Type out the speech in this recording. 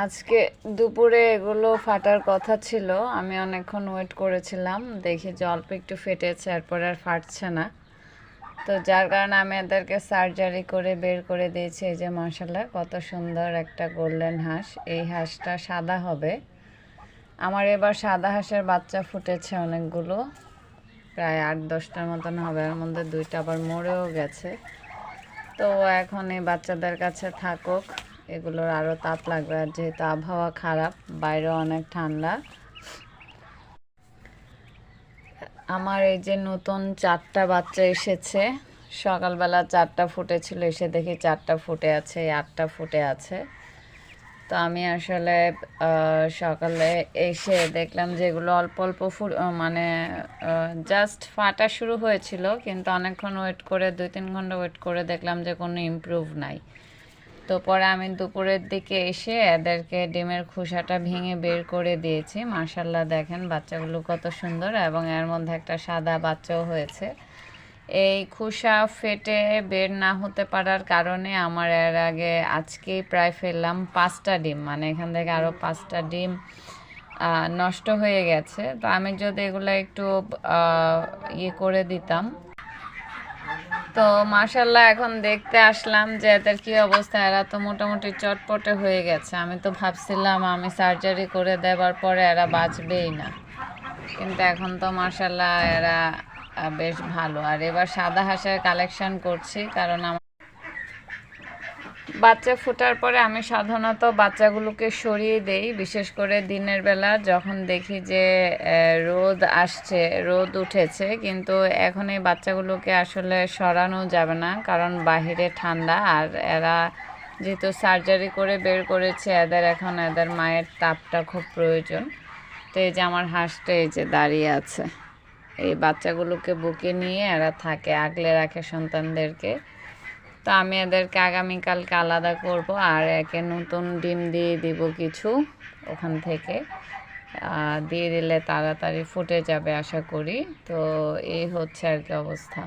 আজকে দুপুরে এগুলো ফাটার কথা ছিল। আমি অনেকক্ষণ ওয়েট করেছিলাম, দেখি যে অল্প একটু ফেটেছে, এরপর আর ফাটছে না। তো যার কারণে আমি এদেরকে সার্জারি করে বের করে দিয়েছি। এই যে মাশাআল্লাহ কত সুন্দর একটা গোল্ডেন হাঁস। এই হাঁসটা সাদা হবে। আমার এবার সাদা হাঁসের বাচ্চা ফুটেছে অনেকগুলো, প্রায় 8-10টার মতন হবে। এর মধ্যে 2টা আবার মরেও গেছে। তো এখন এই বাচ্চাদের কাছে থাকুক, এগুলোর আরও তাপ লাগবে। আর যেহেতু আবহাওয়া খারাপ, বাইরে অনেক ঠান্ডা। আমার এই যে নতুন 4টা বাচ্চা এসেছে। সকালবেলা 4টা ফুটেছিল, এসে দেখি 4টা ফুটে আছে, 8টা ফুটে আছে। তো আমি আসলে সকালে এসে দেখলাম যে এগুলো অল্প অল্প মানে জাস্ট ফাটা শুরু হয়েছিল, কিন্তু অনেকক্ষণ ওয়েট করে 2-3 ঘন্টা ওয়েট করে দেখলাম যে কোনো ইমপ্রুভ নাই। তো পরে আমি দুপুরের দিকে এসে এদেরকে ডিমের খোসাটা ভেঙে বের করে দিয়েছি। মাশাআল্লাহ দেখেন বাচ্চাগুলো কত সুন্দর, এবং এর মধ্যে একটা সাদা বাচ্চাও হয়েছে। এই খোসা ফেটে বের না হতে পারার কারণে আমার এর আগে আজকেই প্রায় ফেললাম 5টা ডিম, মানে এখান থেকে আরও 5টা ডিম নষ্ট হয়ে গেছে। তো আমি যদি এগুলো একটু ইয়ে করে দিতাম। তো মাশাআল্লাহ এখন দেখতে আসলাম যে এদের কি অবস্থা। এরা তো মোটামুটি চটপটে হয়ে গেছে। আমি তো ভাবছিলাম আমি সার্জারি করে দেওয়ার পরে এরা বাঁচবেই না, কিন্তু এখন তো মাশাআল্লাহ এরা বেশ ভালো। আর এবার সাদা হাঁসের কালেকশন করছি, কারণ আমার বাচ্চা ফোটার পরে আমি সাধারণত বাচ্চাগুলোকে সরিয়ে দেই, বিশেষ করে দিনের বেলা যখন দেখি যে রোদ আসছে, রোদ উঠেছে। কিন্তু এখন এই বাচ্চাগুলোকে আসলে সরানো যাবে না, কারণ বাহিরে ঠান্ডা। আর এরা যেহেতু সার্জারি করে বের করেছে, এদের এখন এদের মায়ের তাপটা খুব প্রয়োজন। তো এই যে আমার হাঁসটা এই যে দাঁড়িয়ে আছে, এই বাচ্চাগুলোকে বুকে নিয়ে এরা থাকে, আগলে রাখে সন্তানদেরকে। তো আমি এদেরকে আগামীকালকে আলাদা করব, আর একে নতুন ডিম দিয়ে দিব কিছু ওখান থেকে। দিয়ে দিলে তাড়াতাড়ি ফুটে যাবে আশা করি। তো এই হচ্ছে আর কি অবস্থা।